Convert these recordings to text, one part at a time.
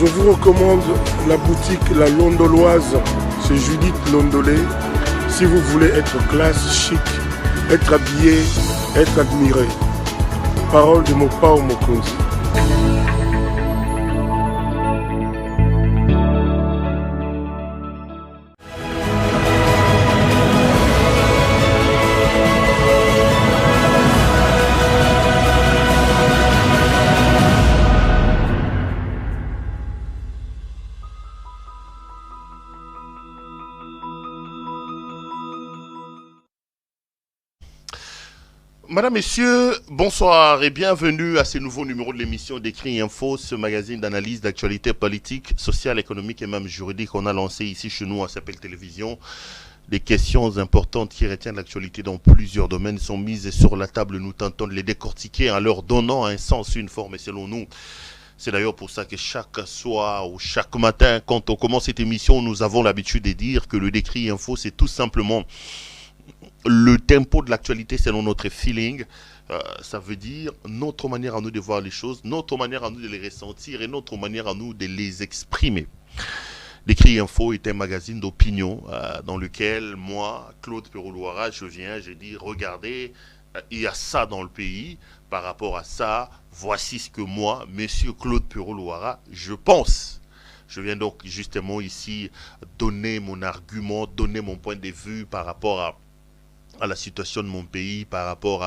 Je vous recommande la boutique La Londoloise chez Judith Londolé. Si vous voulez être classe, chic, être habillé, être admiré. Parole de Mopao Mokonzi. Madame, Messieurs, bonsoir et bienvenue à ce nouveau numéro de l'émission d'Écrit Info, ce magazine d'analyse d'actualité politique, sociale, économique et même juridique qu'on a lancé ici chez nous à Sapel Télévision. Des questions importantes qui retiennent l'actualité dans plusieurs domaines sont mises sur la table. Nous tentons de les décortiquer en leur donnant un sens, une forme et selon nous. C'est d'ailleurs pour ça que chaque soir ou chaque matin, quand on commence cette émission, nous avons l'habitude de dire que le Décrit Info, c'est tout simplement le tempo de l'actualité selon notre feeling. Ça veut dire notre manière à nous de voir les choses, notre manière à nous de les ressentir et notre manière à nous de les exprimer. L'Écrit Info est un magazine d'opinion dans lequel moi, Claude Perrault-Loara, je dis regardez, il y a ça dans le pays, par rapport à ça, voici ce que moi, monsieur Claude Perrault-Loara, je pense. Je viens donc justement ici donner mon argument, donner mon point de vue par rapport à la situation de mon pays, par rapport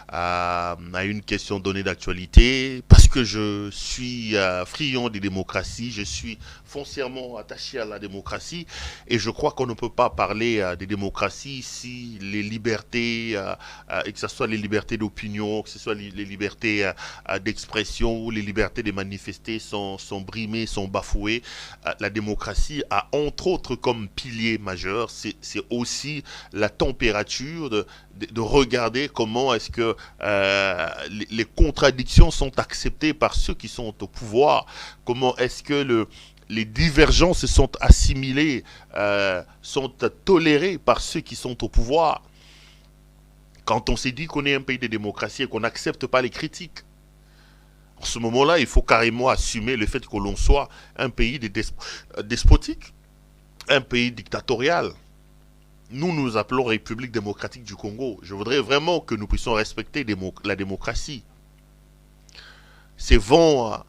à une question donnée d'actualité, parce que je suis friand des démocraties, je suis foncièrement attaché à la démocratie, et je crois qu'on ne peut pas parler des démocraties si les libertés, et que ce soit les libertés d'opinion, que ce soit les libertés d'expression ou les libertés de manifester sont brimées, sont bafouées. La démocratie a entre autres comme pilier majeur, c'est aussi la température de regarder comment est-ce que les contradictions sont acceptées par ceux qui sont au pouvoir, comment est-ce que les divergences sont assimilées, sont tolérées par ceux qui sont au pouvoir. Quand on s'est dit qu'on est un pays de démocratie et qu'on n'accepte pas les critiques, en ce moment-là, il faut carrément assumer le fait que l'on soit un pays despotique, un pays dictatorial. Nous appelons République démocratique du Congo. Je voudrais vraiment que nous puissions respecter la démocratie. Ces vents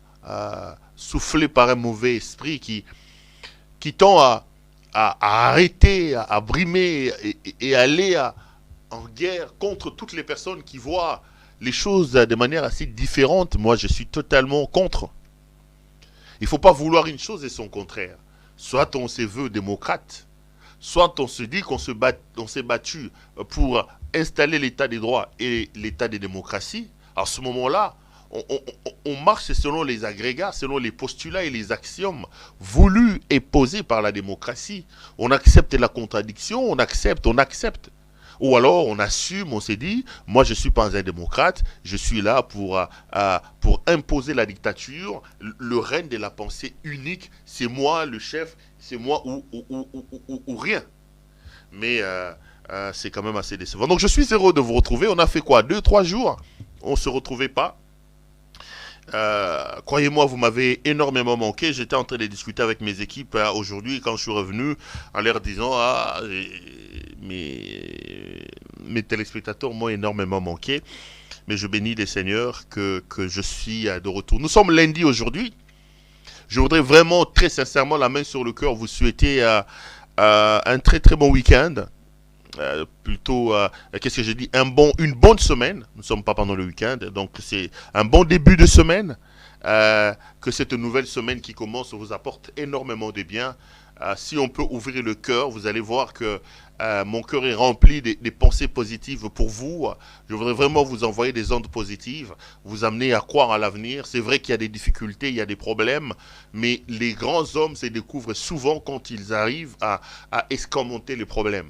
soufflés par un mauvais esprit qui tend à arrêter, à brimer et aller en guerre contre toutes les personnes qui voient les choses de manière assez différente. Moi, je suis totalement contre. Il ne faut pas vouloir une chose et son contraire. Soit on se veut démocrate, soit on se dit qu'on s'est battu pour installer l'état des droits et l'état des démocraties. À ce moment-là, on marche selon les agrégats, selon les postulats et les axiomes voulus et posés par la démocratie. On accepte la contradiction, on accepte. Ou alors on assume, on s'est dit, moi je ne suis pas un démocrate, je suis là pour imposer la dictature, le règne de la pensée unique, c'est moi le chef, c'est moi ou rien. Mais c'est quand même assez décevant. Donc je suis heureux de vous retrouver. On a fait quoi, 2-3 jours? On ne se retrouvait pas. Croyez-moi, vous m'avez énormément manqué. J'étais en train de discuter avec mes équipes aujourd'hui quand je suis revenu en leur disant mes téléspectateurs m'ont énormément manqué. Mais je bénis les seigneurs que je suis de retour. Nous sommes lundi aujourd'hui. Je voudrais vraiment très sincèrement, la main sur le cœur, vous souhaiter un très très bon week-end. Qu'est-ce que j'ai dit, une bonne semaine. Nous ne sommes pas pendant le week-end, donc c'est un bon début de semaine. Que cette nouvelle semaine qui commence vous apporte énormément de bien. Si on peut ouvrir le cœur, vous allez voir que mon cœur est rempli des pensées positives pour vous. Je voudrais vraiment vous envoyer des ondes positives, vous amener à croire à l'avenir. C'est vrai qu'il y a des difficultés, il y a des problèmes, mais les grands hommes se découvrent souvent quand ils arrivent à escamoter les problèmes.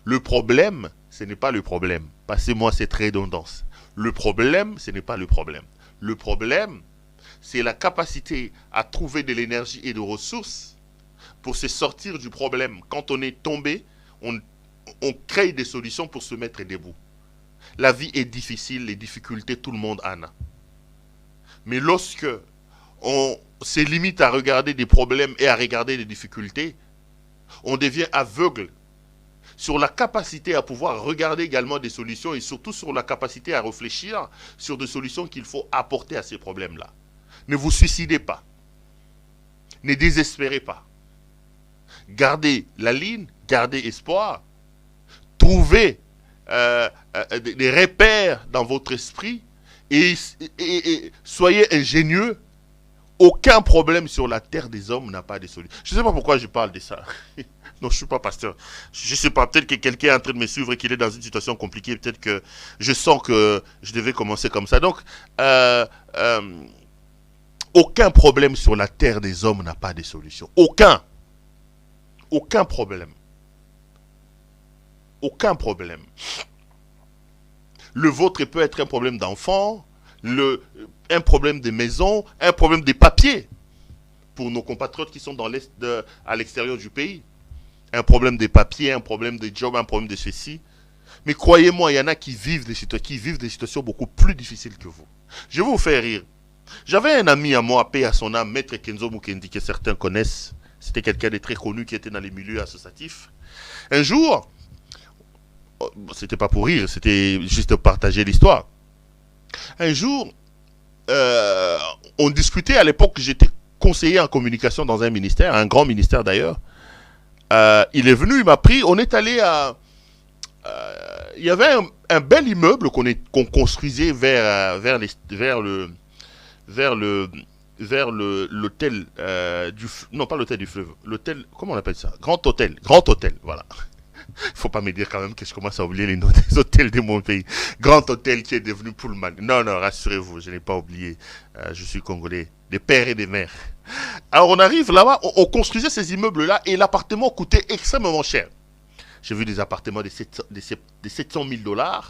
Le problème, ce n'est pas le problème. Passez-moi cette redondance. Le problème, ce n'est pas le problème. Le problème, c'est la capacité à trouver de l'énergie et des ressources pour se sortir du problème. Quand on est tombé, on crée des solutions pour se mettre debout. La vie est difficile, les difficultés, tout le monde en a. Mais lorsque on se limite à regarder des problèmes et à regarder des difficultés, on devient aveugle sur la capacité à pouvoir regarder également des solutions et surtout sur la capacité à réfléchir sur des solutions qu'il faut apporter à ces problèmes-là. Ne vous suicidez pas. Ne désespérez pas. Gardez la ligne, gardez espoir. Trouvez des repères dans votre esprit et soyez ingénieux. Aucun problème sur la terre des hommes n'a pas de solution. Je ne sais pas pourquoi je parle de ça. Non, je ne suis pas pasteur. Je ne sais pas, peut-être que quelqu'un est en train de me suivre et qu'il est dans une situation compliquée. Peut-être que je sens que je devais commencer comme ça. Donc, aucun problème sur la terre des hommes n'a pas de solution. Aucun. Aucun problème. Aucun problème. Le vôtre peut être un problème d'enfant, un problème de maison, un problème de papier pour nos compatriotes qui sont à l'extérieur du pays. Un problème de papier, un problème de job, un problème de ceci. Mais croyez-moi, il y en a qui vivent des situations beaucoup plus difficiles que vous. Je vais vous faire rire. J'avais un ami à moi, paix à son âme, Maître Kenzo Mukendi, que certains connaissent. C'était quelqu'un de très connu qui était dans les milieux associatifs. Un jour, c'était pas pour rire, c'était juste partager l'histoire. Un jour, on discutait, à l'époque, j'étais conseiller en communication dans un ministère, un grand ministère d'ailleurs. Il est venu, il m'a pris, on est allé à... il y avait un bel immeuble qu'on construisait vers l'hôtel non pas l'hôtel du fleuve, l'hôtel, comment on appelle ça, grand hôtel, voilà. Il faut pas me dire quand même que je commence à oublier les noms des hôtels de mon pays. Grand hôtel qui est devenu Pullman. Non, rassurez-vous, je n'ai pas oublié. Je suis congolais, des pères et des mères. Alors on arrive là-bas, on construisait ces immeubles-là et l'appartement coûtait extrêmement cher. J'ai vu des appartements de 700 000 $,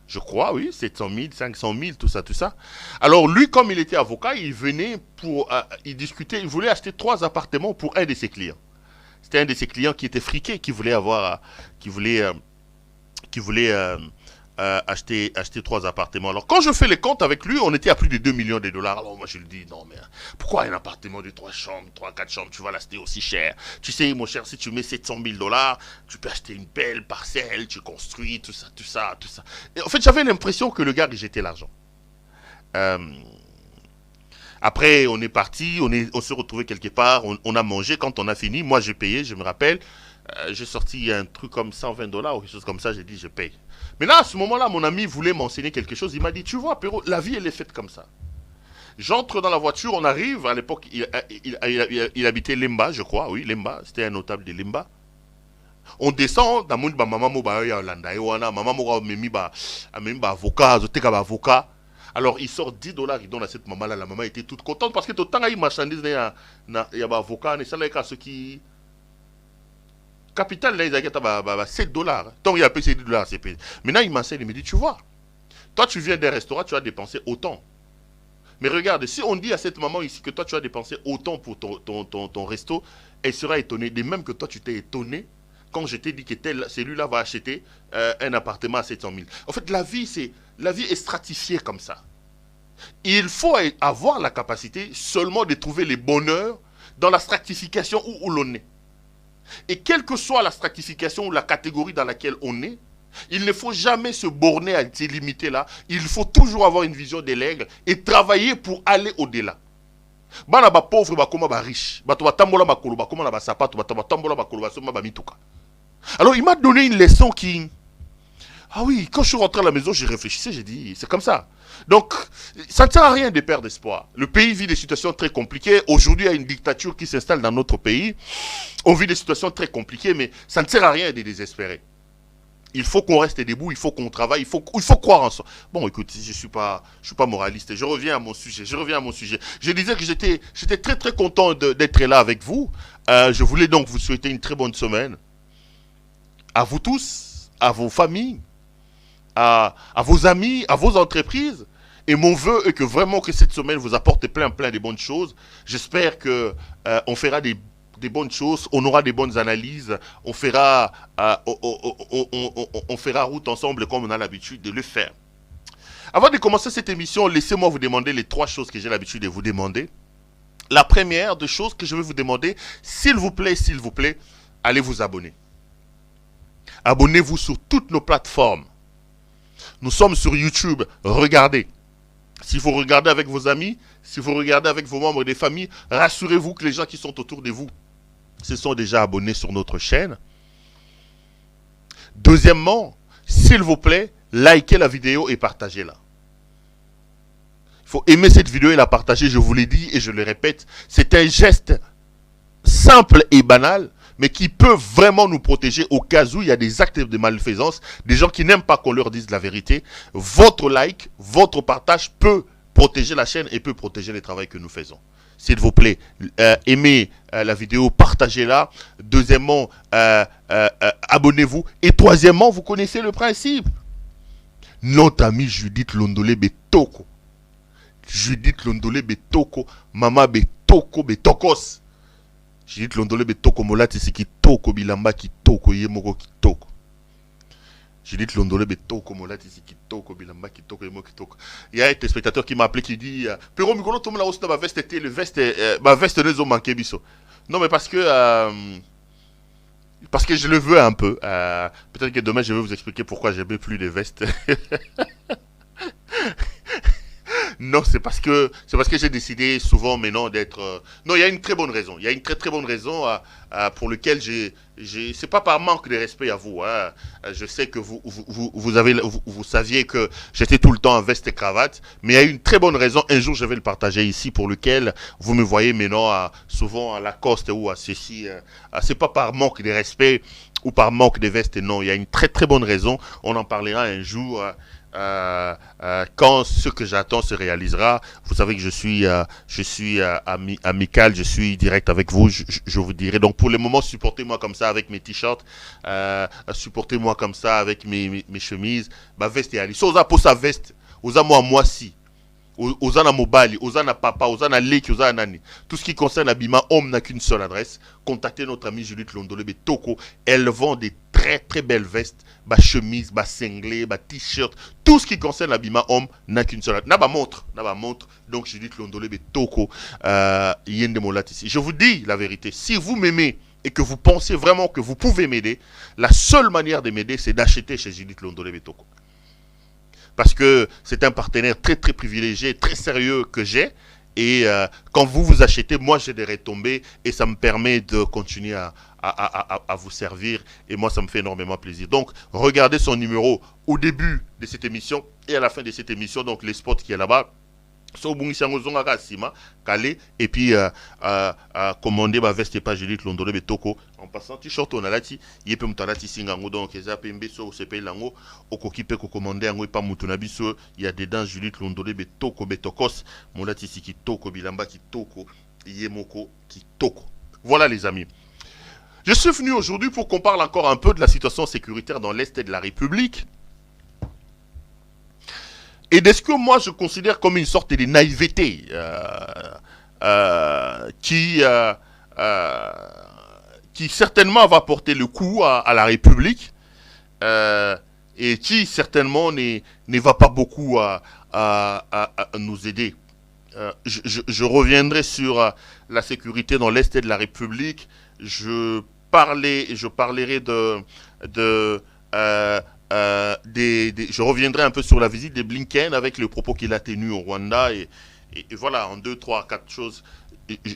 je crois, oui, 700 000, 500 000, tout ça. Alors lui, comme il était avocat, il venait il discutait, il voulait acheter 3 appartements pour un de ses clients. C'était un de ses clients qui était friqué, qui voulait acheter 3 appartements. Alors quand je fais les comptes avec lui, on était à plus de 2 millions de $. Alors moi je lui dis, non mais pourquoi un appartement de 3 chambres, 4 chambres, tu vas l'acheter aussi cher? Tu sais mon cher, si tu mets 700 000 $, tu peux acheter une belle parcelle, tu construis, tout ça. Et en fait j'avais l'impression que le gars rejetait l'argent. Après, on est parti, on s'est retrouvé quelque part, on a mangé. Quand on a fini, moi j'ai payé, je me rappelle. J'ai sorti un truc comme 120 $ ou quelque chose comme ça, j'ai dit je paye. Mais là, à ce moment-là, mon ami voulait m'enseigner quelque chose. Il m'a dit, tu vois, Péro, la vie, elle est faite comme ça. J'entre dans la voiture, on arrive. À l'époque, il habitait Lemba, je crois. Oui, Lemba, c'était un notable de Lemba. On descend, dans mon maman avocat. Alors il sort 10 $, il donne à cette maman-là. La maman était toute contente parce que tout le temps, il y a marchandise, il y a un avocat, il y a ceux qui... Capital, là, il y a 7 $. Tant il y a payé 10 $, c'est payé. Maintenant, il m'enseigne, il me dit, tu vois, toi, tu viens d'un restaurant, tu as dépensé autant. Mais regarde, si on dit à cette maman ici que toi, tu as dépensé autant pour ton resto, elle sera étonnée. De même que toi, tu t'es étonné quand je t'ai dit que celui-là va acheter un appartement à 700 000. En fait, la vie est stratifiée comme ça. Il faut avoir la capacité seulement de trouver le bonheur dans la stratification où l'on est. Et quelle que soit la stratification ou la catégorie dans laquelle on est, il ne faut jamais se borner à se limiter là. Il faut toujours avoir une vision de l'aigle et travailler pour aller au-delà. Bana ba pauvre ba koma ba riche. Ba to ba tambola ba kolo ba koma na ba sapato ba tambola ba kolo ba soma ba mituka. Alors il m'a donné une leçon qui... Ah oui, quand je suis rentré à la maison, j'ai réfléchi, j'ai dit, c'est comme ça. Donc, ça ne sert à rien de perdre espoir. Le pays vit des situations très compliquées. Aujourd'hui, il y a une dictature qui s'installe dans notre pays. On vit des situations très compliquées, mais ça ne sert à rien de désespérer. Il faut qu'on reste debout, il faut qu'on travaille, il faut croire en soi. Bon, écoute, je suis pas moraliste. Je reviens à mon sujet. Je disais que j'étais très très content d'être là avec vous. Je voulais donc vous souhaiter une très bonne semaine. À vous tous, à vos familles, à vos amis, à vos entreprises. Et mon vœu est que vraiment que cette semaine vous apporte plein de bonnes choses. J'espère que on fera des bonnes choses, on aura des bonnes analyses, on fera route ensemble comme on a l'habitude de le faire. Avant de commencer cette émission, laissez-moi vous demander les 3 choses que j'ai l'habitude de vous demander. la première des choses que je vais vous demander, s'il vous plaît, allez vous abonner. Abonnez-vous sur toutes nos plateformes. Nous sommes sur YouTube, regardez. Si vous regardez avec vos amis, si vous regardez avec vos membres des familles, rassurez-vous que les gens qui sont autour de vous se sont déjà abonnés sur notre chaîne. Deuxièmement, s'il vous plaît, likez la vidéo et partagez-la. Il faut aimer cette vidéo et la partager, je vous l'ai dit et je le répète. C'est un geste simple et banal, mais qui peut vraiment nous protéger au cas où il y a des actes de malfaisance, des gens qui n'aiment pas qu'on leur dise la vérité. Votre like, votre partage peut protéger la chaîne et peut protéger le travail que nous faisons. S'il vous plaît, aimez la vidéo, partagez-la. Deuxièmement, abonnez-vous. Et troisièmement, vous connaissez le principe. Notre amie Judith Londolé Betoko. Judith Londolé Betoko. Mama Betoko Betokos. Judith Londolé Betoko Molati c'est qui toko bilamba qui toko yemoko qui toko. Judith Londolé Betoko Molati c'est qui toko bilamba qui toko yemoko qui toko. Il y a un spectateur qui m'a appelé qui dit Pero Mikolo tout le monde a aussi ma veste était le veste ma veste ne ont manqué biso. Non mais parce que je le veux un peu. Peut-être que demain je vais vous expliquer pourquoi j'aime plus les vestes. Non, c'est parce que j'ai décidé souvent maintenant d'être... Non, il y a une très bonne raison. Il y a une très très bonne raison pour laquelle c'est pas par manque de respect à vous. Hein. Je sais que vous saviez que j'étais tout le temps en veste et cravate, mais il y a une très bonne raison. Un jour, je vais le partager ici pour lequel vous me voyez maintenant souvent à Lacoste ou à ceci. C'est pas par manque de respect ou par manque de veste. Non, il y a une très très bonne raison. On en parlera un jour. Quand ce que j'attends se réalisera. Vous savez que je suis amical, je suis direct avec vous, je vous dirai. Donc pour le moment, supportez-moi comme ça avec mes t-shirts, supportez-moi comme ça avec mes chemises, ma veste et ali. Soza pour sa veste, oza moi si. Ozana Mobali, Ozana Papa, Ozana Leki, Ozana Nani. Tout ce qui concerne l'habillement homme n'a qu'une seule adresse. Contactez notre amie Judith Londolé Betoko. Elle vend des très très belles vestes, chemises, cinglés, t-shirt. Tout ce qui concerne l'habillement homme n'a qu'une seule adresse. N'a pas montre. Donc Judith Londolé Betoko, Yende Molat ici. Je vous dis la vérité. Si vous m'aimez et que vous pensez vraiment que vous pouvez m'aider, la seule manière de m'aider, c'est d'acheter chez Judith Londolé Betoko. Parce que c'est un partenaire très très privilégié, très sérieux que j'ai. Et quand vous achetez, moi j'ai des retombées et ça me permet de continuer à vous servir. Et moi ça me fait énormément plaisir. Donc regardez son numéro au début de cette émission et à la fin de cette émission. Donc les spots qui est là-bas. Et puis commander ma veste et pas Judith Londolé Betoko en passant t-shirt on a là il peut m'talati singango donc eza pembe so se paye lango okokipe ko commander ango pas mutuna biso il y a dedans Judith Londolé Betoko Betokos molati siki toko bilamba ki toko yemoko ki toko. Voilà les amis. Je suis venu aujourd'hui pour qu'on parle encore un peu de la situation sécuritaire dans l'Est de la République. Et de ce que moi je considère comme une sorte de naïveté qui certainement va porter le coup à la République et qui certainement ne va pas beaucoup à nous aider. Je reviendrai sur la sécurité dans l'Est de la République. Je parlerai je reviendrai un peu sur la visite de Blinken avec le propos qu'il a tenu au Rwanda et voilà, en 2, 3, 4 choses.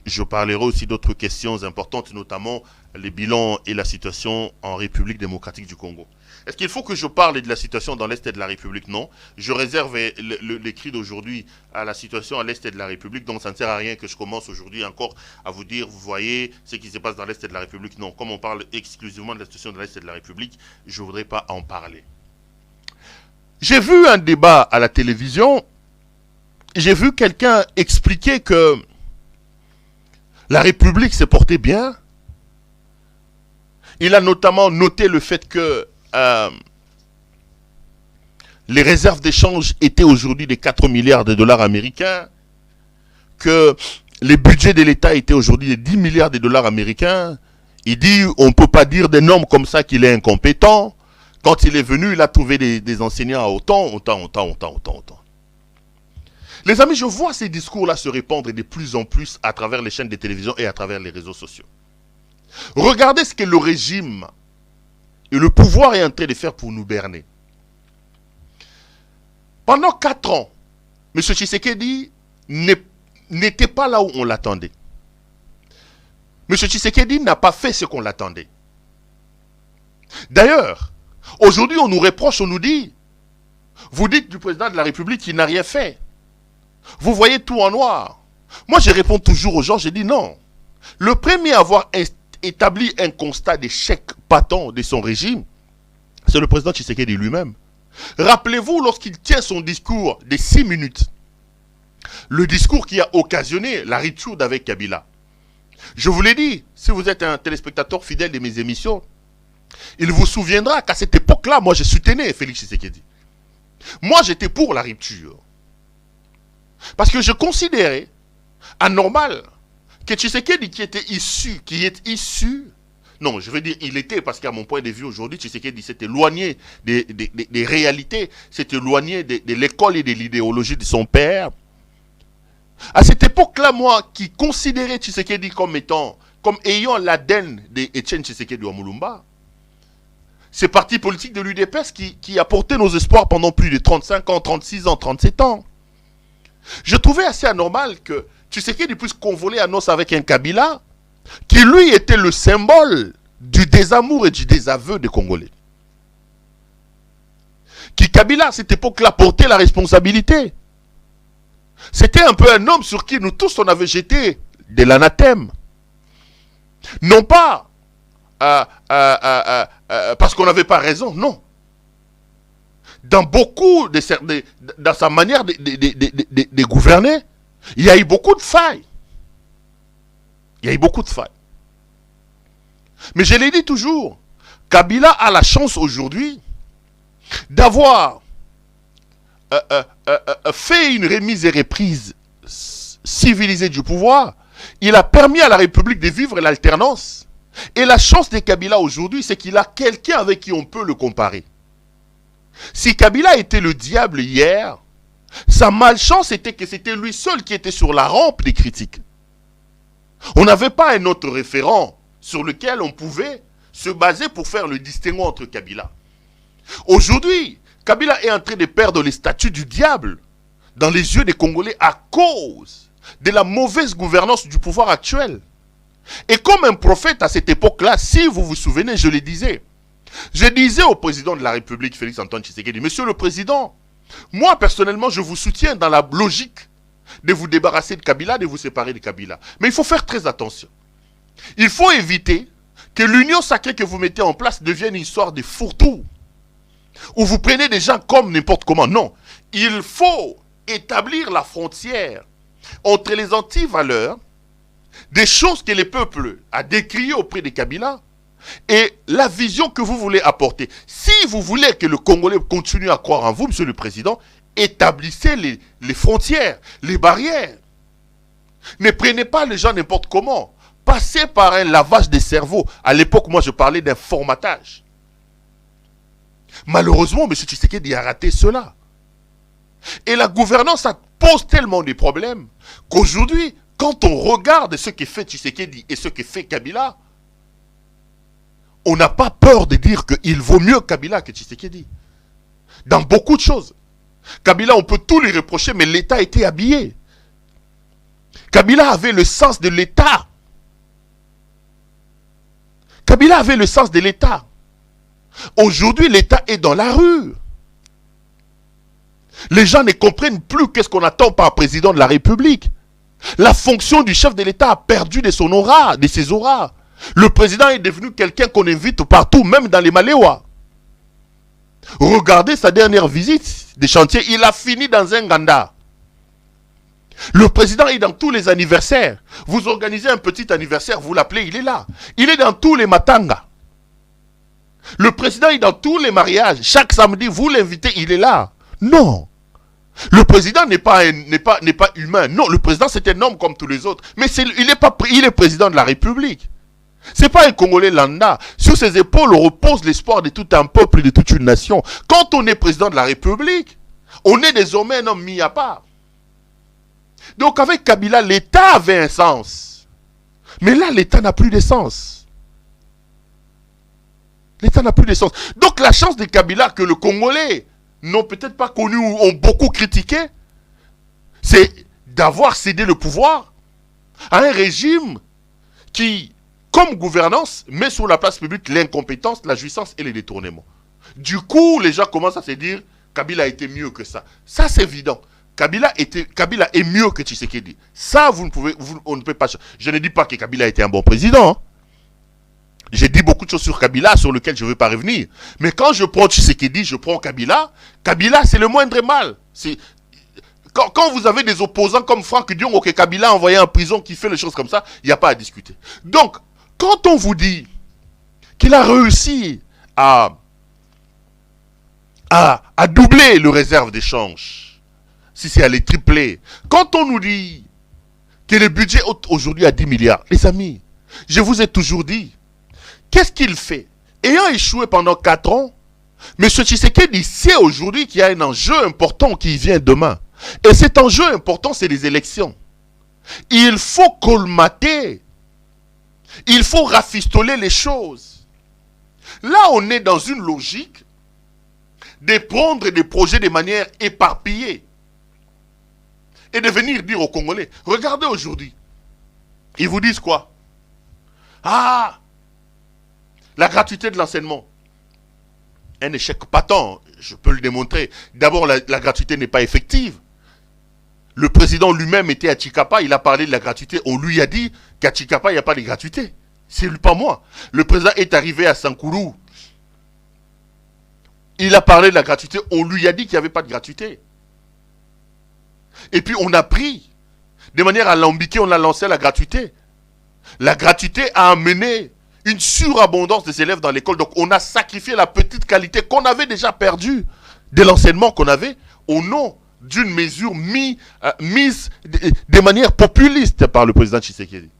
Je parlerai aussi d'autres questions importantes, notamment les bilans et la situation en République démocratique du Congo. Est-ce qu'il faut que je parle de la situation dans l'Est de la République? Non. Je réserve l'écrit d'aujourd'hui à la situation à l'Est de la République, donc ça ne sert à rien que je commence aujourd'hui encore à vous dire, vous voyez ce qui se passe dans l'Est de la République. Non, comme on parle exclusivement de la situation de l'Est de la République, je ne voudrais pas en parler. J'ai vu un débat à la télévision, j'ai vu quelqu'un expliquer que la République s'est portée bien. Il a notamment noté le fait que les réserves d'échange étaient aujourd'hui de 4 milliards de dollars américains, que les budgets de l'État étaient aujourd'hui de 10 milliards de dollars américains. Il dit, on ne peut pas dire des normes comme ça qu'il est incompétent. Quand il est venu, il a trouvé des enseignants à autant. Les amis, je vois ces discours-là se répandre de plus en plus à travers les chaînes de télévision et à travers les réseaux sociaux. Regardez ce que le régime et le pouvoir est en train de faire pour nous berner. Pendant 4 ans, M. Tshisekedi n'était pas là où on l'attendait. M. Tshisekedi n'a pas fait ce qu'on l'attendait. D'ailleurs, aujourd'hui on nous reproche, on nous dit, vous dites du président de la République qu'il n'a rien fait. Vous voyez tout en noir. Moi je réponds toujours aux gens, je dis non. Le premier à avoir établi un constat d'échec patent de son régime, c'est le président Tshisekedi lui-même. Rappelez-vous lorsqu'il tient son discours de 6 minutes, le discours qui a occasionné la rupture avec Kabila. Je vous l'ai dit, si vous êtes un téléspectateur fidèle de mes émissions, il vous souviendra qu'à cette époque-là, moi je soutenais Félix Tshisekedi. Moi j'étais pour la rupture. Parce que je considérais anormal que Tshisekedi qui est issu, non, je veux dire, il était, parce qu'à mon point de vue aujourd'hui, Tshisekedi s'est éloigné des réalités, s'est éloigné de l'école et de l'idéologie de son père. À cette époque-là, moi, qui considérais Tshisekedi comme ayant l'ADN d'Etienne Tshisekedi Wamulumba, c'est parti politique de l'UDPS qui a porté nos espoirs pendant plus de 35 ans, 36 ans, 37 ans. Je trouvais assez anormal que Tshisekedi puisse convoler à noces avec un Kabila qui lui était le symbole du désamour et du désaveu des Congolais. Qui Kabila à cette époque-là portait la responsabilité. C'était un peu un homme sur qui nous tous on avait jeté de l'anathème. Non pas parce qu'on n'avait pas raison, non. Dans sa manière de gouverner, il y a eu beaucoup de failles. Il y a eu beaucoup de failles. Mais je l'ai dit toujours, Kabila a la chance aujourd'hui d'avoir fait une remise et reprise civilisée du pouvoir. Il a permis à la République de vivre l'alternance. Et la chance de Kabila aujourd'hui, c'est qu'il a quelqu'un avec qui on peut le comparer. Si Kabila était le diable hier, sa malchance était que c'était lui seul qui était sur la rampe des critiques. On n'avait pas un autre référent sur lequel on pouvait se baser pour faire le distinguo entre Kabila. Aujourd'hui, Kabila est en train de perdre les statuts du diable dans les yeux des Congolais à cause de la mauvaise gouvernance du pouvoir actuel. Et comme un prophète à cette époque-là, si vous vous souvenez, je disais au président de la République, Félix Antoine Tshisekedi, Monsieur le Président, moi personnellement, je vous soutiens dans la logique de vous débarrasser de Kabila, de vous séparer de Kabila. Mais il faut faire très attention. Il faut éviter que l'union sacrée que vous mettez en place devienne une histoire de fourre-tout, où vous prenez des gens comme n'importe comment. Non, il faut établir la frontière entre les antivaleurs, des choses que les peuples a décriées auprès de Kabila, et la vision que vous voulez apporter. Si vous voulez que le Congolais continue à croire en vous, Monsieur le Président, établissez les frontières, les barrières. Ne prenez pas les gens n'importe comment. Passez par un lavage des cerveaux. À l'époque, moi, je parlais d'un formatage. Malheureusement, M. Tshisekedi a raté cela. Et la gouvernance, ça pose tellement de problèmes qu'aujourd'hui, quand on regarde ce que fait Tshisekedi et ce que fait Kabila, on n'a pas peur de dire qu'il vaut mieux Kabila que Tshisekedi. Dans beaucoup de choses. Kabila, on peut tout lui reprocher, mais l'État était habillé. Kabila avait le sens de l'État. Kabila avait le sens de l'État. Aujourd'hui, l'État est dans la rue. Les gens ne comprennent plus qu'est-ce qu'on attend par un président de la République. La fonction du chef de l'État a perdu de son aura, de ses auras. Le président est devenu quelqu'un qu'on invite partout, même dans les Maléwa. Regardez sa dernière visite des chantiers, il a fini dans un Ganda. Le président est dans tous les anniversaires. Vous organisez un petit anniversaire, vous l'appelez, il est là. Il est dans tous les matanga. Le président est dans tous les mariages. Chaque samedi, vous l'invitez, il est là. Non. Le président n'est pas humain. Non, le président c'est un homme comme tous les autres. Mais il est président de la République. C'est pas un Congolais lambda. Sur ses épaules, on repose l'espoir de tout un peuple et de toute une nation. Quand on est président de la République, on est désormais un homme mis à part. Donc avec Kabila, l'État avait un sens. Mais là, l'État n'a plus de sens. L'État n'a plus de sens. Donc la chance de Kabila que le Congolais n'ont peut-être pas connu ou ont beaucoup critiqué, c'est d'avoir cédé le pouvoir à un régime qui, comme gouvernance, met sur la place publique l'incompétence, la jouissance et les détournements. Du coup, les gens commencent à se dire Kabila était mieux que ça. Ça, c'est évident. Kabila est mieux que Tshisekedi. Ça, on ne peut pas. Je ne dis pas que Kabila était un bon président. Hein. J'ai dit beaucoup de choses sur Kabila, sur lesquelles je ne veux pas revenir. Mais quand je prends Tshisekedi, je prends Kabila. Kabila, c'est le moindre mal. Quand vous avez des opposants comme Franck Diongo que Kabila a envoyé en prison, qui fait les choses comme ça, il n'y a pas à discuter. Donc, quand on vous dit qu'il a réussi à doubler le réserve d'échange, si c'est à les tripler, quand on nous dit que le budget est aujourd'hui à 10 milliards, les amis, je vous ai toujours dit, qu'est-ce qu'il fait? Ayant échoué pendant 4 ans, M. Tshisekedi sait aujourd'hui qu'il y a un enjeu important qui vient demain. Et cet enjeu important, c'est les élections. Il faut colmater. Il faut rafistoler les choses. Là, on est dans une logique de prendre des projets de manière éparpillée. Et de venir dire aux Congolais, regardez aujourd'hui. Ils vous disent quoi? Ah, la gratuité de l'enseignement. Un échec patent, je peux le démontrer. D'abord, la gratuité n'est pas effective. Le président lui-même était à Tshikapa, il a parlé de la gratuité. On lui a dit qu'à Tshikapa, il n'y a pas de gratuité. C'est lui, pas moi. Le président est arrivé à Sankourou. Il a parlé de la gratuité. On lui a dit qu'il n'y avait pas de gratuité. Et puis on a pris, de manière alambiquée, on a lancé la gratuité. La gratuité a amené une surabondance des élèves dans l'école. Donc on a sacrifié la petite qualité qu'on avait déjà perdue de l'enseignement qu'on avait au nom d'une mesure mise de manière populiste par le président Tshisekedi.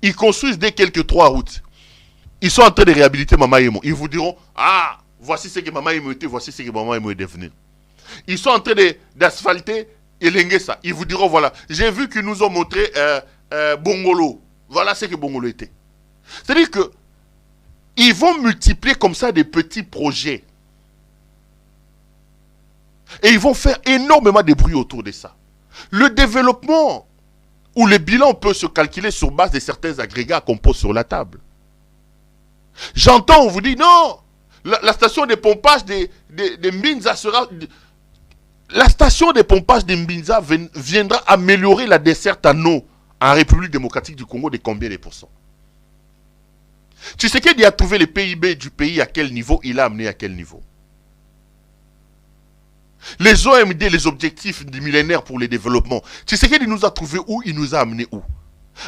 Ils construisent des quelques 3 routes. Ils sont en train de réhabiliter Mama Yemo. Ils vous diront, ah, voici ce que Mama Yemo était, voici ce que Mama Yemo est devenu. Ils sont en train d'asphalter Elengesa. Ils vous diront, voilà, j'ai vu qu'ils nous ont montré Bongolo. Voilà ce que Bongolo était. C'est-à-dire que ils vont multiplier comme ça des petits projets. Et ils vont faire énormément de bruit autour de ça. Le développement ou le bilan peut se calculer sur base de certains agrégats qu'on pose sur la table. J'entends, on vous dit, non, la station de pompage de Mbinza sera... La station de pompage de Mbinza viendra améliorer la desserte en eau en République démocratique du Congo de combien de pourcents? Tu sais qu'il a trouvé le PIB du pays à quel niveau, il a amené à quel niveau? Les OMD, les objectifs du millénaire pour le développement, tu sais qu'il nous a trouvé où, il nous a amené où?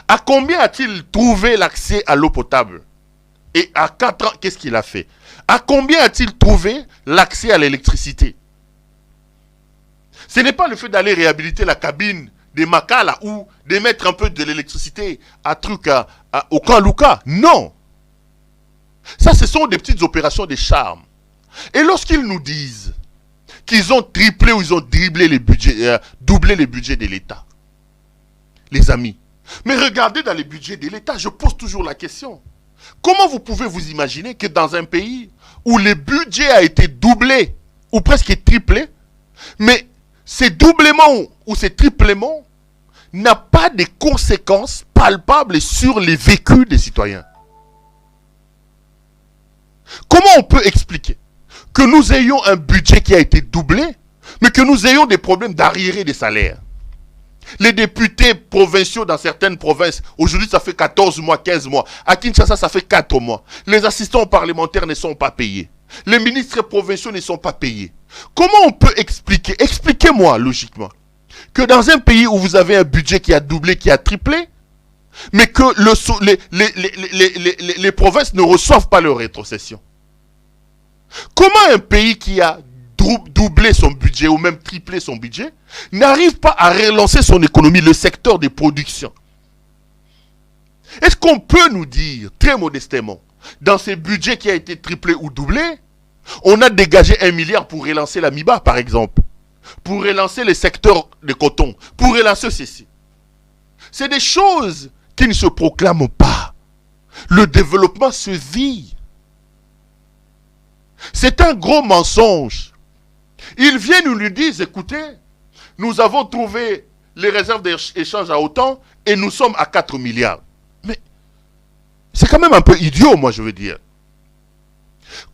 À combien a-t-il trouvé l'accès à l'eau potable? Et à 4 ans, qu'est-ce qu'il a fait? À combien a-t-il trouvé l'accès à l'électricité? Ce n'est pas le fait d'aller réhabiliter la cabine des Makala ou de mettre un peu de l'électricité au Kanluka. Non. Ça, ce sont des petites opérations de charme. Et lorsqu'ils nous disent qu'ils ont triplé ou ils ont doublé les budgets de l'État, les amis, mais regardez dans les budgets de l'État, je pose toujours la question. Comment vous pouvez vous imaginer que dans un pays où le budget a été doublé ou presque triplé, mais ces doublements ou ces triplements n'a pas de conséquences palpables sur les vécus des citoyens? Comment on peut expliquer que nous ayons un budget qui a été doublé, mais que nous ayons des problèmes d'arriérés des salaires? Les députés provinciaux dans certaines provinces, aujourd'hui ça fait 14 mois, 15 mois. À Kinshasa, ça fait 4 mois. Les assistants parlementaires ne sont pas payés. Les ministres provinciaux ne sont pas payés. Comment on peut expliquer, expliquez-moi logiquement, que dans un pays où vous avez un budget qui a doublé, qui a triplé, mais que les provinces ne reçoivent pas leur rétrocession? Comment un pays qui a doublé son budget ou même triplé son budget n'arrive pas à relancer son économie, le secteur des productions? Est-ce qu'on peut nous dire, très modestement, dans ces budgets qui a été triplé ou doublé, on a dégagé 1 milliard pour relancer la MIBA, par exemple? pour relancer le secteur de coton, pour relancer ceci. C'est des choses qui ne se proclament pas. Le développement se vit. C'est un gros mensonge. Ils viennent nous disent, écoutez, nous avons trouvé les réserves d'échange à autant et nous sommes à 4 milliards. Mais c'est quand même un peu idiot, moi je veux dire.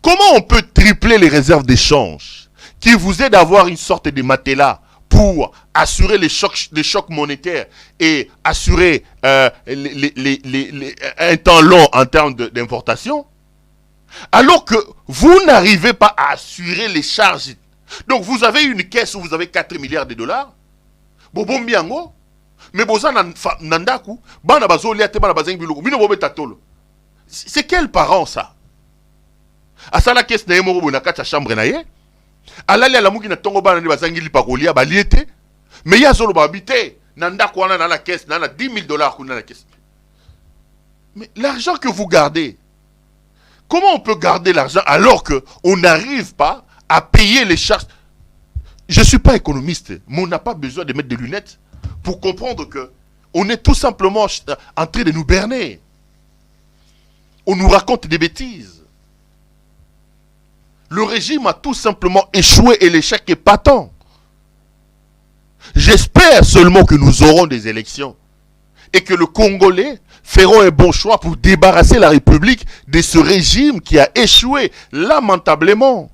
Comment on peut tripler les réserves d'échange qui vous aident à avoir une sorte de matelas pour assurer les chocs monétaires et assurer un temps long en termes d'importation, alors que vous n'arrivez pas à assurer les charges. Donc vous avez une caisse où vous avez 4 milliards de dollars, bobombiango, mais nandaku, bana bazolia te bana bazeng biloko, bino bobe tatolo. C'est quel parent ça? Asa la caisse na yemo bo na kata chambre na ye. Alali ala muki na tongo bana ni bazangi lipakolia baliete. Mais ya zolo ba habité nandaku wana na la caisse na 10 000 dollars kuna la caisse. Mais l'argent que vous gardez, comment on peut garder l'argent alors qu'on n'arrive pas à payer les charges? Je ne suis pas économiste, mais on n'a pas besoin de mettre des lunettes pour comprendre que on est tout simplement en train de nous berner. On nous raconte des bêtises. Le régime a tout simplement échoué et l'échec est patent. J'espère seulement que nous aurons des élections et que les Congolais feront un bon choix pour débarrasser la République de ce régime qui a échoué lamentablement.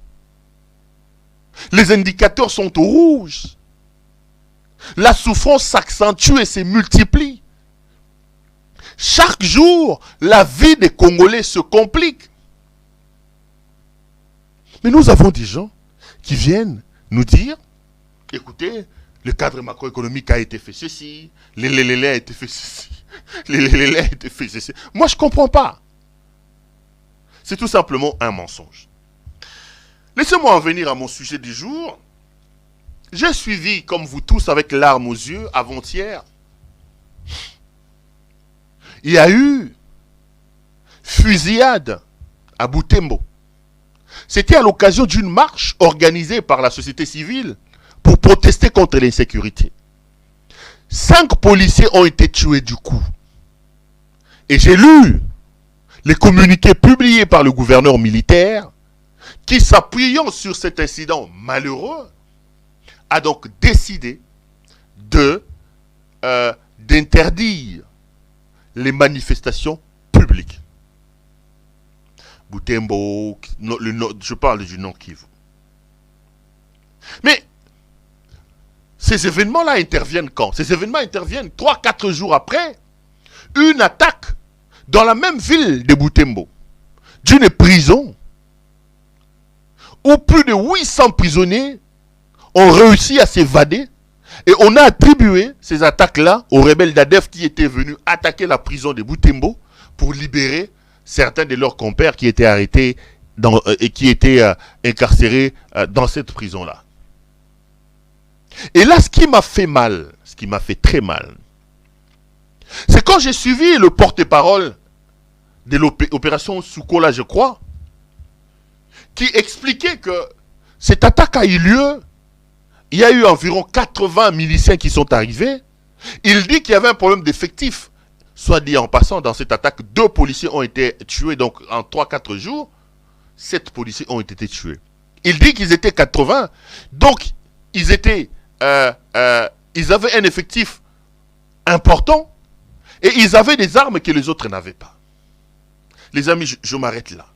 Les indicateurs sont au rouge. La souffrance s'accentue et se multiplie. Chaque jour, la vie des Congolais se complique. Mais nous avons des gens qui viennent nous dire, écoutez, le cadre macroéconomique a été fait ceci, les a été fait ceci, les a été fait ceci. Moi, je ne comprends pas. C'est tout simplement un mensonge. Laissez-moi en venir à mon sujet du jour. J'ai suivi, comme vous tous, avec larmes aux yeux, avant-hier. Il y a eu fusillade à Butembo. C'était à l'occasion d'une marche organisée par la société civile pour protester contre l'insécurité. 5 policiers ont été tués du coup. Et j'ai lu les communiqués publiés par le gouverneur militaire qui, s'appuyant sur cet incident malheureux, a donc décidé d'interdire les manifestations publiques. Butembo, je parle du Nord Kivu. Mais ces événements-là interviennent quand? Ces événements interviennent 3-4 jours après une attaque dans la même ville de Butembo d'une prison où plus de 800 prisonniers ont réussi à s'évader et on a attribué ces attaques-là aux rebelles d'ADEF qui étaient venus attaquer la prison de Butembo pour libérer certains de leurs compères qui étaient arrêtés et qui étaient incarcérés dans cette prison-là. Et là, ce qui m'a fait mal, ce qui m'a fait très mal, c'est quand j'ai suivi le porte-parole de l'opération Soukola, je crois, qui expliquait que cette attaque a eu lieu, il y a eu environ 80 miliciens qui sont arrivés. Il dit qu'il y avait un problème d'effectifs. Soit dit en passant, dans cette attaque, 2 policiers ont été tués, donc en 3-4 jours, 7 policiers ont été tués. Il dit qu'ils étaient 80, donc ils avaient un effectif important et ils avaient des armes que les autres n'avaient pas. Les amis, je m'arrête là.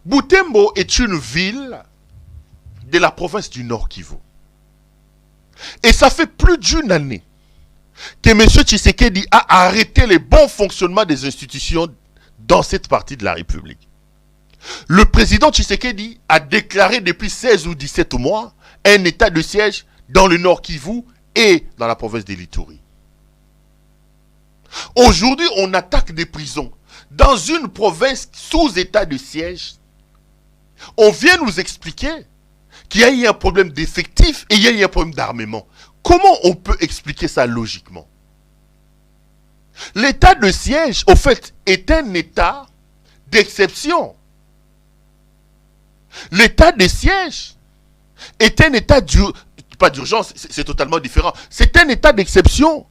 Butembo est une ville de la province du Nord Kivu. Et ça fait plus d'une année que M. Tshisekedi a arrêté le bon fonctionnement des institutions dans cette partie de la République. Le président Tshisekedi a déclaré depuis 16 ou 17 mois un état de siège dans le Nord Kivu et dans la province de l'Ituri. Aujourd'hui, on attaque des prisons dans une province sous état de siège. On vient nous expliquer qu'il y a eu un problème d'effectifs et il y a eu un problème d'armement. Comment on peut expliquer ça logiquement? L'état de siège, au fait, est un état d'exception. L'état de siège est un état pas d'urgence, c'est totalement différent. C'est un état d'exception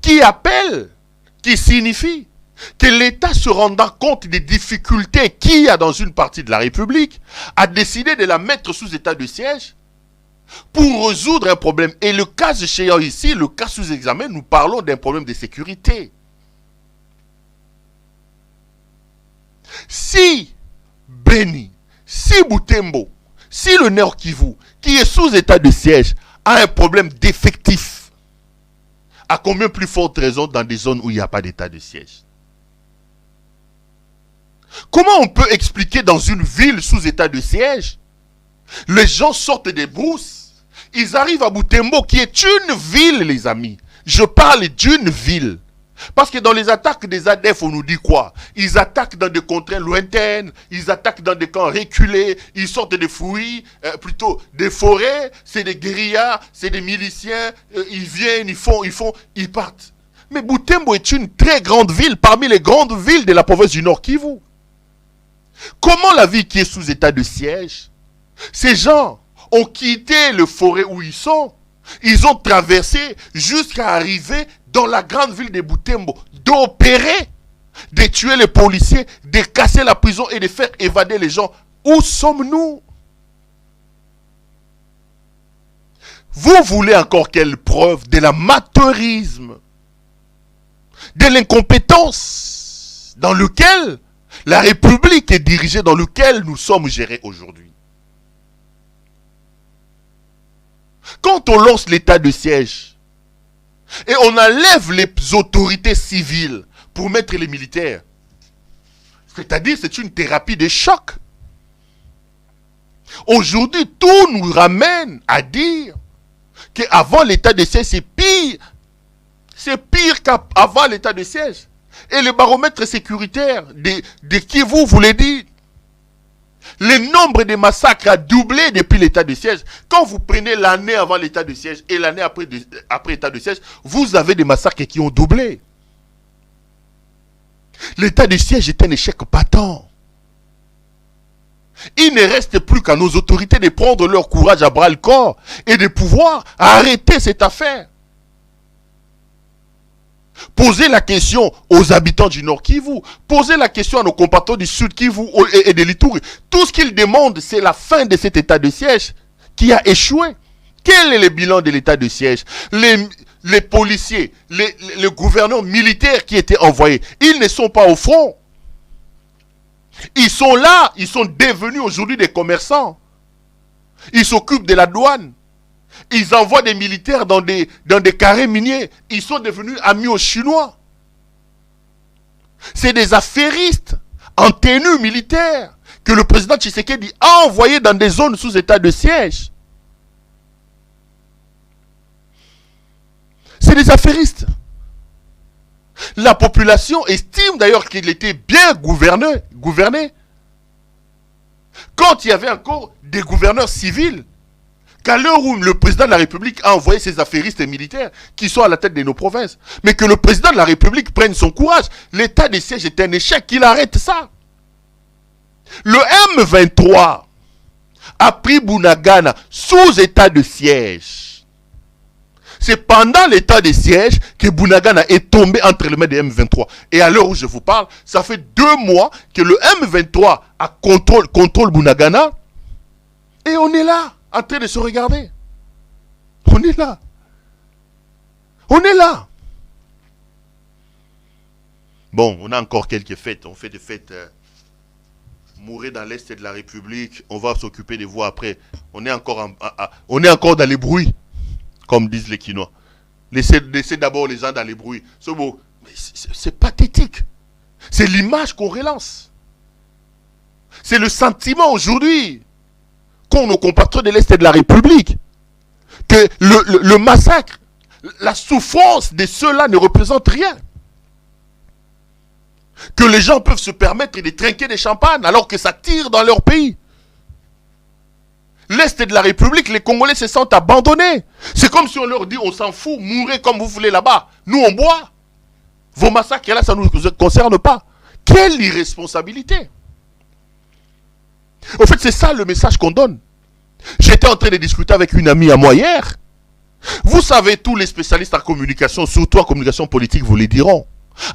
qui appelle, qui signifie que l'État, se rendant compte des difficultés qu'il y a dans une partie de la République, a décidé de la mettre sous état de siège pour résoudre un problème. Et le cas échéant ici, le cas sous examen, nous parlons d'un problème de sécurité. Si Beni, si Butembo, si le Nord Kivu, qui est sous état de siège, a un problème d'effectif, à combien plus forte raison dans des zones où il n'y a pas d'état de siège? Comment on peut expliquer dans une ville sous état de siège, les gens sortent des brousses, ils arrivent à Butembo, qui est une ville, les amis. Je parle d'une ville. Parce que dans les attaques des ADF, on nous dit quoi? Ils attaquent dans des contrées lointaines, ils attaquent dans des camps reculés, ils sortent des fruits, plutôt des forêts, c'est des guérillas, c'est des miliciens, ils viennent, ils partent. Mais Butembo est une très grande ville, parmi les grandes villes de la province du Nord Kivu. Comment la ville qui est sous état de siège, ces gens ont quitté le forêt où ils sont, ils ont traversé jusqu'à arriver dans la grande ville de Butembo, d'opérer, de tuer les policiers, de casser la prison et de faire évader les gens. Où sommes-nous? Vous voulez encore quelle preuve de l'amateurisme, de l'incompétence dans lequel la République est dirigée, dans lequel nous sommes gérés aujourd'hui? Quand on lance l'état de siège et on enlève les autorités civiles pour mettre les militaires, c'est-à-dire c'est une thérapie de choc. Aujourd'hui, tout nous ramène à dire qu'avant l'état de siège, c'est pire. C'est pire qu'avant l'état de siège. Et le baromètre sécuritaire de Kivu vous le dit. Le nombre de massacres a doublé depuis l'état de siège. Quand vous prenez l'année avant l'état de siège et l'année après l'état de siège, vous avez des massacres qui ont doublé. L'état de siège est un échec patent. Il ne reste plus qu'à nos autorités de prendre leur courage à bras le corps et de pouvoir arrêter cette affaire. Posez la question aux habitants du Nord Kivu, posez la question à nos compatriotes du Sud Kivu et de l'Ituri. Tout ce qu'ils demandent, c'est la fin de cet état de siège qui a échoué. Quel est le bilan de l'état de siège? Les policiers, les gouverneurs militaires qui étaient envoyés, ils ne sont pas au front. Ils sont là, ils sont devenus aujourd'hui des commerçants. Ils s'occupent de la douane. Ils envoient des militaires dans des carrés miniers. Ils sont devenus amis aux Chinois. C'est des affairistes en tenue militaire que le président Tshisekedi a envoyés dans des zones sous état de siège. C'est des affairistes. La population estime d'ailleurs qu'il était bien gouverné quand il y avait encore des gouverneurs civils. Qu'à l'heure où le président de la République a envoyé ses affairistes et militaires qui sont à la tête de nos provinces, mais que le président de la République prenne son courage, l'état de siège est un échec, qu'il arrête ça. Le M23 a pris Bunagana sous état de siège. C'est pendant l'état de siège que Bunagana est tombé entre les mains des M23. Et à l'heure où je vous parle, ça fait 2 mois que le M23 contrôle Bunagana. Et on est là, en train de se regarder. On est là. On est là. Bon, on a encore quelques fêtes. On fait des fêtes. Mourir dans l'Est de la République. On va s'occuper des voies après. On est encore dans les bruits. Comme disent les Quinois. Laissez d'abord les gens dans les bruits. C'est pathétique. C'est l'image qu'on relance. C'est le sentiment aujourd'hui qu'ont nos compatriotes de l'Est de la République. Que le massacre, la souffrance de ceux-là ne représente rien. Que les gens peuvent se permettre de trinquer des champagnes alors que ça tire dans leur pays. L'Est de la République, les Congolais se sentent abandonnés. C'est comme si on leur dit, on s'en fout, mourrez comme vous voulez là-bas. Nous, on boit. Vos massacres, là, ça ne nous concerne pas. Quelle irresponsabilité. En fait, c'est ça le message qu'on donne. J'étais en train de discuter avec une amie à moi hier. Vous savez, tous les spécialistes en communication, surtout en communication politique, vous les diront.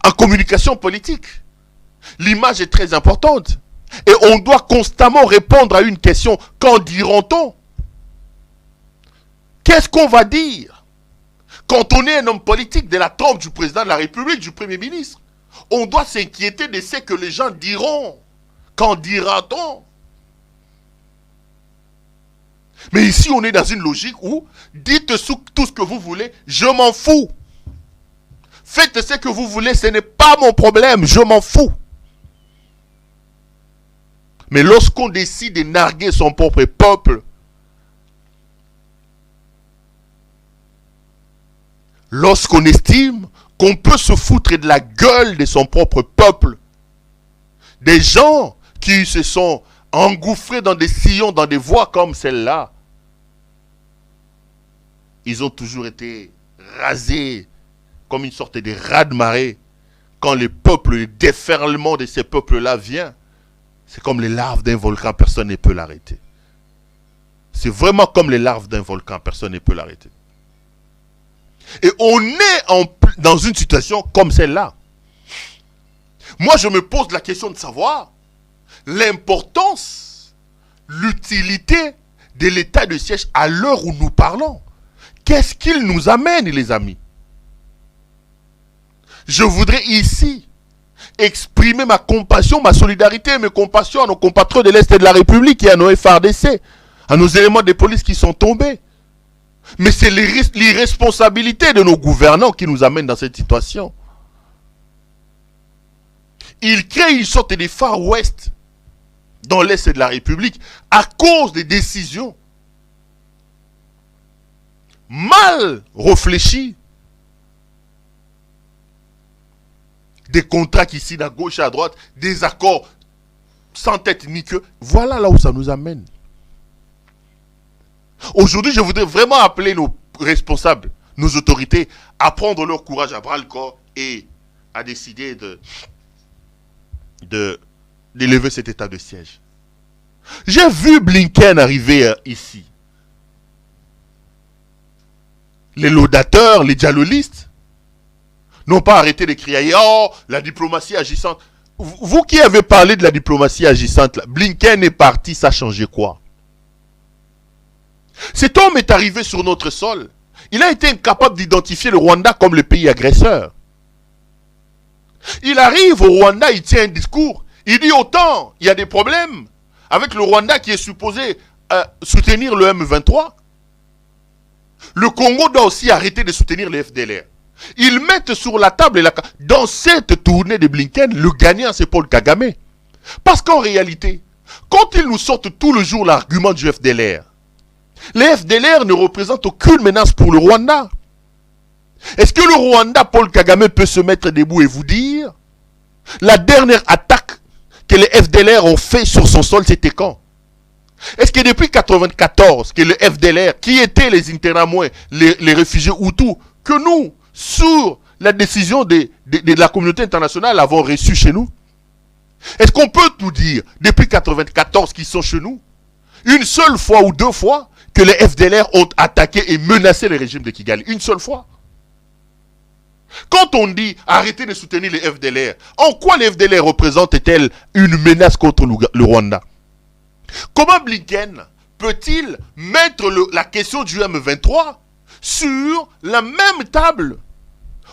En communication politique, l'image est très importante. Et on doit constamment répondre à une question. Qu'en diront-on? Qu'est-ce qu'on va dire? Quand on est un homme politique de la trempe du président de la République, du Premier ministre, on doit s'inquiéter de ce que les gens diront. Qu'en dira-t-on? Mais ici, on est dans une logique où dites tout ce que vous voulez, je m'en fous. Faites ce que vous voulez, ce n'est pas mon problème, je m'en fous. Mais lorsqu'on décide de narguer son propre peuple, lorsqu'on estime qu'on peut se foutre de la gueule de son propre peuple, des gens qui se sont engouffrés dans des sillons, dans des voies comme celle-là, ils ont toujours été rasés comme une sorte de raz-de-marée. Quand le peuple, le déferlement de ces peuples-là vient, c'est comme les larves d'un volcan, personne ne peut l'arrêter. C'est vraiment comme les larves d'un volcan, personne ne peut l'arrêter. Et on est dans une situation comme celle-là. Moi, je me pose la question de savoir l'importance, l'utilité de l'état de siège à l'heure où nous parlons. Qu'est-ce qu'il nous amène, les amis? Je voudrais ici exprimer ma compassion, ma solidarité, mes compassions à nos compatriotes de l'Est de la République et à nos FARDC, à nos éléments de police qui sont tombés. Mais c'est l'irresponsabilité de nos gouvernants qui nous amène dans cette situation. Ils créent une sorte de Far West dans l'Est de la République à cause des décisions mal réfléchies, des contrats qui signent à gauche et à droite, des accords sans tête ni queue. Voilà là où ça nous amène. Aujourd'hui, je voudrais vraiment appeler nos responsables, nos autorités, à prendre leur courage à bras le corps et à décider d'élever cet état de siège. J'ai vu Blinken arriver ici. Les laudateurs, les dialolistes n'ont pas arrêté de crier « Oh, la diplomatie agissante ». Vous qui avez parlé de la diplomatie agissante, là, Blinken est parti, ça a changé quoi? Cet homme est arrivé sur notre sol. Il a été incapable d'identifier le Rwanda comme le pays agresseur. Il arrive au Rwanda, il tient un discours. Il dit autant, il y a des problèmes avec le Rwanda qui est supposé soutenir le M23. Le Congo doit aussi arrêter de soutenir les FDLR. Ils mettent sur la table, dans cette tournée de Blinken, le gagnant c'est Paul Kagame. Parce qu'en réalité, quand ils nous sortent tout le jour l'argument du FDLR, les FDLR ne représentent aucune menace pour le Rwanda. Est-ce que le Rwanda, Paul Kagame, peut se mettre debout et vous dire la dernière attaque que les FDLR ont fait sur son sol, c'était quand? Est-ce que depuis 1994, que le FDLR, qui étaient les internamois, les réfugiés Hutus, que nous, sur la décision de la communauté internationale, avons reçu chez nous? Est-ce qu'on peut tout dire, depuis 1994 qu'ils sont chez nous? Une seule fois ou deux fois que les FDLR ont attaqué et menacé le régime de Kigali. Une seule fois. Quand on dit arrêtez de soutenir les FDLR, en quoi les FDLR représentent-elles une menace contre le Rwanda? Comment Blinken peut-il mettre la question du M23 sur la même table,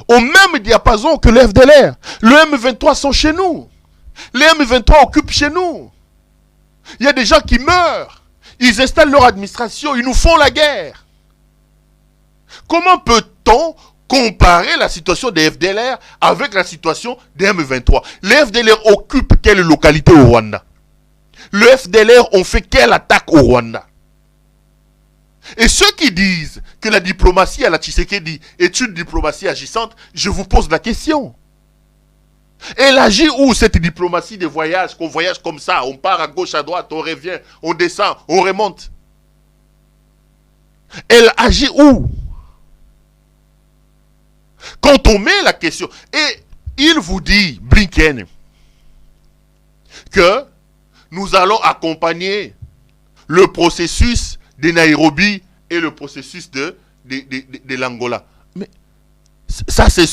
au même diapason que le FDLR? Le M23 sont chez nous. Les M23 occupent chez nous. Il y a des gens qui meurent. Ils installent leur administration. Ils nous font la guerre. Comment peut-on comparer la situation des FDLR avec la situation des M23? Les FDLR occupent quelle localité au Rwanda? Le FDLR ont fait quelle attaque au Rwanda? Et ceux qui disent que la diplomatie à la Tshisekedi est une diplomatie agissante, je vous pose la question. Elle agit où cette diplomatie de voyage, qu'on voyage comme ça, on part à gauche, à droite, on revient, on descend, on remonte? Elle agit où? Quand on met la question, et il vous dit, Blinken, que nous allons accompagner le processus de Nairobi et le processus de l'Angola. Mais ça, c'est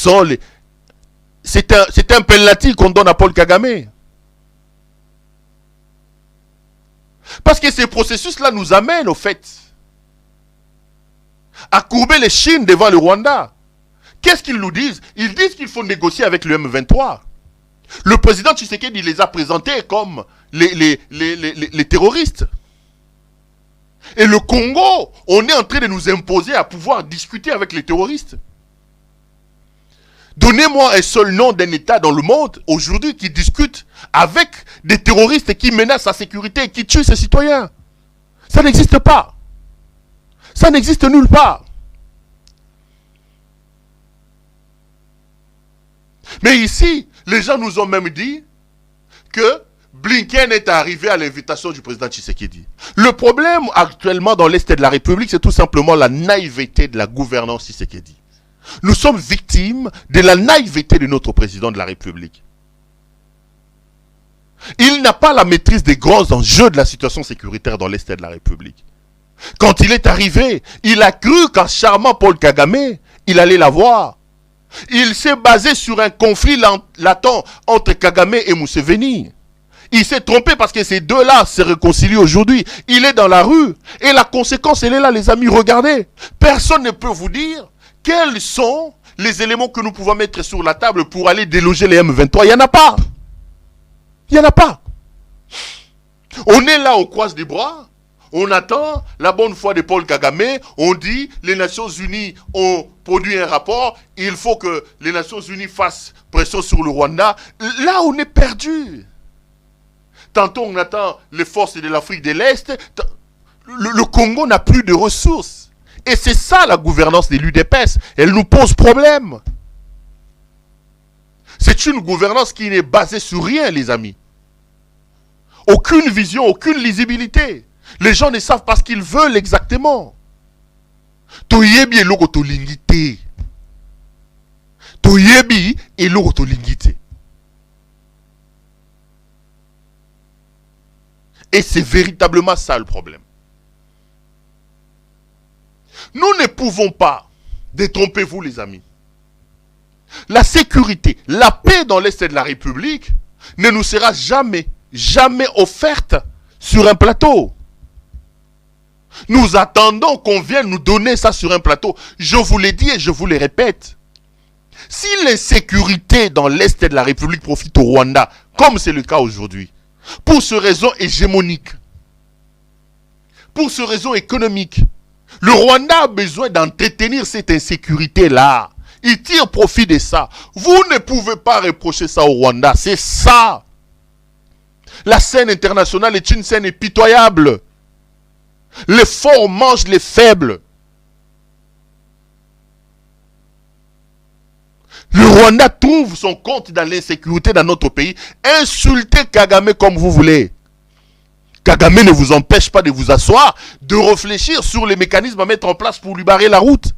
un penalty qu'on donne à Paul Kagame. Parce que ces processus-là nous amènent, au fait, à courber les chines devant le Rwanda. Qu'est-ce qu'ils nous disent? Ils disent qu'il faut négocier avec le M23. Le président Tshisekedi les a présentés comme les terroristes. Et le Congo, on est en train de nous imposer à pouvoir discuter avec les terroristes. Donnez-moi un seul nom d'un État dans le monde aujourd'hui qui discute avec des terroristes qui menacent sa sécurité et qui tuent ses citoyens. Ça n'existe pas. Ça n'existe nulle part. Mais ici, les gens nous ont même dit que Blinken est arrivé à l'invitation du président Tshisekedi. Le problème actuellement dans l'Est de la République, c'est tout simplement la naïveté de la gouvernance Tshisekedi. Nous sommes victimes de la naïveté de notre président de la République. Il n'a pas la maîtrise des grands enjeux de la situation sécuritaire dans l'Est de la République. Quand il est arrivé, il a cru qu'en charmant Paul Kagame, il allait l'avoir. Il s'est basé sur un conflit latent entre Kagame et Museveni. Il s'est trompé parce que ces deux-là se réconcilient aujourd'hui. Il est dans la rue. Et la conséquence, elle est là, les amis. Regardez. Personne ne peut vous dire quels sont les éléments que nous pouvons mettre sur la table pour aller déloger les M23. Il n'y en a pas. Il n'y en a pas. On est là, on croise des bras. On attend la bonne foi de Paul Kagame. On dit, les Nations Unies ont produit un rapport. Il faut que les Nations Unies fassent pression sur le Rwanda. Là, on est perdu. Tantôt, on attend les forces de l'Afrique de l'Est. Le Congo n'a plus de ressources. Et c'est ça la gouvernance de l'UDPS. Elle nous pose problème. C'est une gouvernance qui n'est basée sur rien, les amis. Aucune vision, aucune lisibilité. Les gens ne savent pas ce qu'ils veulent exactement. Toyebi et logo tolingite. Toyebi et logo tolingite. Et c'est véritablement ça le problème. Nous ne pouvons pas, détrompez-vous les amis, la sécurité, la paix dans l'Est de la République ne nous sera jamais offerte sur un plateau. Nous attendons qu'on vienne nous donner ça sur un plateau. Je vous l'ai dit et je vous le répète. Si l'insécurité dans l'Est de la République profite au Rwanda, comme c'est le cas aujourd'hui, pour ce raison hégémonique, pour ce raison économique, le Rwanda a besoin d'entretenir cette insécurité-là. Il tire profit de ça. Vous ne pouvez pas reprocher ça au Rwanda. C'est ça. La scène internationale est une scène impitoyable. Les forts mangent les faibles. Le Rwanda trouve son compte dans l'insécurité dans notre pays. Insultez Kagame comme vous voulez. Kagame ne vous empêche pas de vous asseoir, de réfléchir sur les mécanismes à mettre en place pour lui barrer la route.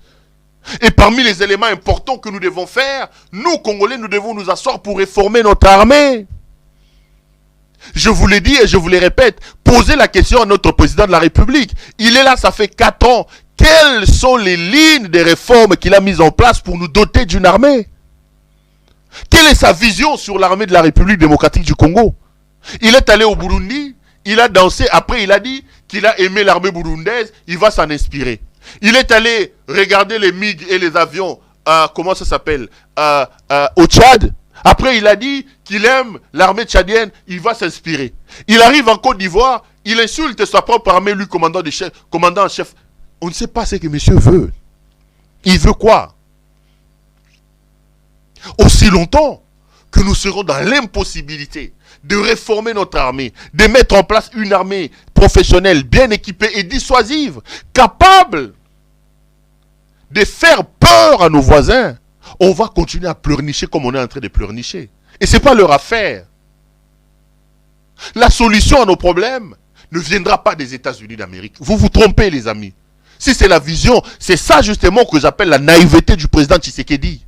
Et parmi les éléments importants que nous devons faire, nous, Congolais, nous devons nous asseoir pour réformer notre armée. Je vous l'ai dit et je vous le répète, posez la question à notre président de la République. Il est là, ça fait 4 ans. Quelles sont les lignes de réformes qu'il a mises en place pour nous doter d'une armée? Quelle est sa vision sur l'armée de la République démocratique du Congo? Il est allé au Burundi, il a dansé, après il a dit qu'il a aimé l'armée burundaise, il va s'en inspirer. Il est allé regarder les MiG et les avions, comment ça s'appelle, au Tchad. Après il a dit qu'il aime l'armée tchadienne, il va s'inspirer. Il arrive en Côte d'Ivoire, il insulte sa propre armée, lui commandant en chef. On ne sait pas ce que monsieur veut. Il veut quoi? Aussi longtemps que nous serons dans l'impossibilité de réformer notre armée, de mettre en place une armée professionnelle, bien équipée et dissuasive, capable de faire peur à nos voisins, on va continuer à pleurnicher comme on est en train de pleurnicher. Et ce n'est pas leur affaire. La solution à nos problèmes ne viendra pas des États-Unis d'Amérique. Vous vous trompez, les amis. Si c'est la vision, c'est ça justement que j'appelle la naïveté du président Tshisekedi.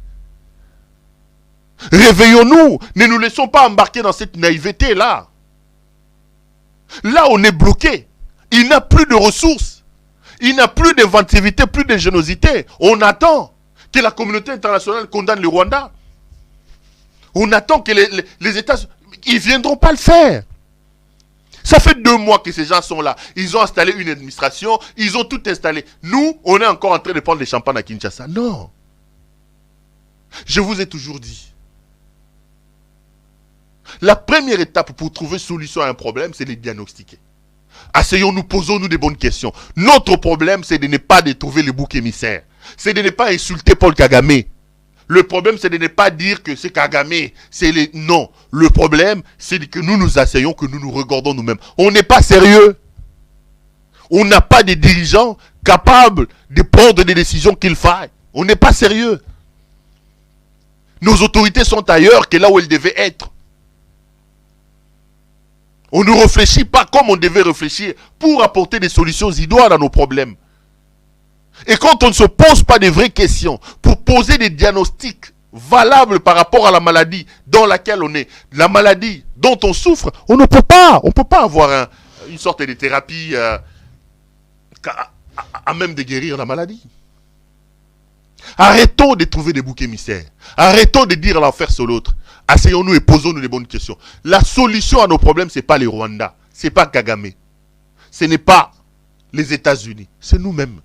Réveillons-nous, ne nous laissons pas embarquer dans cette naïveté-là. Là, on est bloqué. Il n'a plus de ressources. Il n'y a plus d'inventivité, plus d'ingéniosité. On attend que la communauté internationale condamne le Rwanda. On attend que les États... Ils ne viendront pas le faire. Ça fait 2 mois que ces gens sont là. Ils ont installé une administration. Ils ont tout installé. Nous, on est encore en train de prendre les champagnes à Kinshasa. Non. Je vous ai toujours dit. La première étape pour trouver solution à un problème, c'est de diagnostiquer. Asseyons-nous, posons-nous des bonnes questions. Notre problème, c'est de ne pas trouver le bouc émissaire. C'est de ne pas insulter Paul Kagame. Le problème, c'est de ne pas dire que c'est Kagame. Non. Le problème, c'est que nous nous asseyons, que nous nous regardons nous-mêmes. On n'est pas sérieux. On n'a pas de dirigeants capables de prendre des décisions qu'il faille. On n'est pas sérieux. Nos autorités sont ailleurs que là où elles devaient être. On ne réfléchit pas comme on devait réfléchir pour apporter des solutions idoines à nos problèmes. Et quand on ne se pose pas de vraies questions pour poser des diagnostics valables par rapport à la maladie dans laquelle on est, la maladie dont on souffre, on ne peut pas. On ne peut pas avoir une sorte de thérapie à même de guérir la maladie. Arrêtons de trouver des boucs émissaires. Arrêtons de dire l'enfer sur l'autre. Asseyons-nous et posons-nous les bonnes questions. La solution à nos problèmes, ce n'est pas les Rwandais. Ce n'est pas Kagame. Ce n'est pas les États-Unis. C'est nous-mêmes.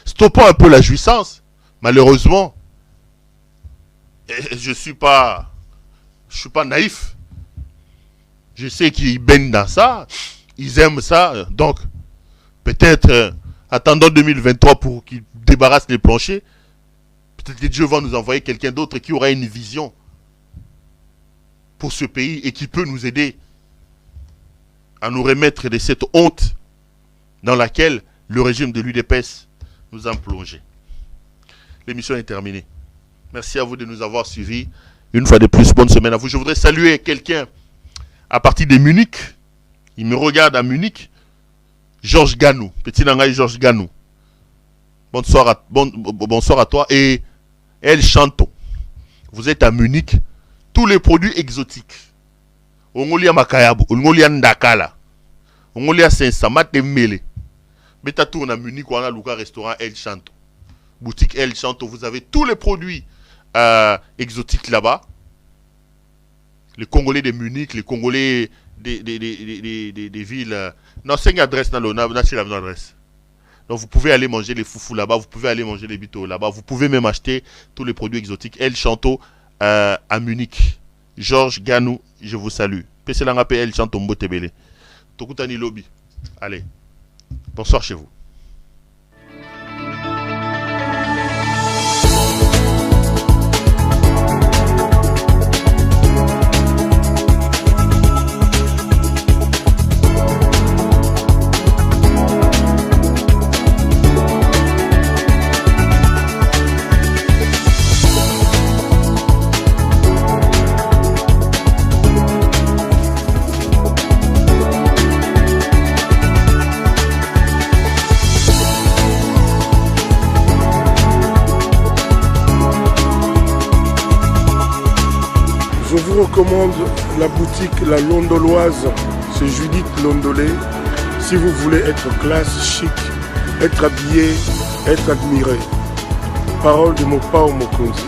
Stoppons un peu la jouissance. Malheureusement, je ne suis pas naïf. Je sais qu'ils baignent dans ça. Ils aiment ça. Donc, peut-être, attendons 2023 pour qu'ils débarrassent les planchers. Peut-être que Dieu va nous envoyer quelqu'un d'autre qui aura une vision pour ce pays et qui peut nous aider à nous remettre de cette honte dans laquelle le régime de l'UDPS nous a plongé. L'émission est terminée. Merci à vous de nous avoir suivis. Une fois de plus, bonne semaine à vous. Je voudrais saluer quelqu'un à partir de Munich. Il me regarde à Munich. Georges Ganou. Petit Nangaï Georges Ganou. Bonsoir à toi. Et El Chanto. Vous êtes à Munich. Tous les produits exotiques. Ongolia Makayabu. Ongolia Ndakala. Ongolia Saint-Samat et Mele. Beta tourne à Munich, on a le restaurant El Chanto. Boutique El Chanto, vous avez tous les produits exotiques là-bas. Les Congolais de Munich, les Congolais des villes. Non, c'est une adresse dans l'adresse. Donc vous pouvez aller manger les foufous là-bas, vous pouvez aller manger les bitos là-bas, vous pouvez même acheter tous les produits exotiques. El Chanto à Munich. Georges Ganou, je vous salue. PC Langapé El Chanto Mbotebele. Tokutani Lobby. Allez. Bonsoir chez vous. Je vous recommande la boutique La Londoloise chez Judith Londolé. Si vous voulez être classe, chic, être habillé, être admiré. Parole de Mopao Mokonzi.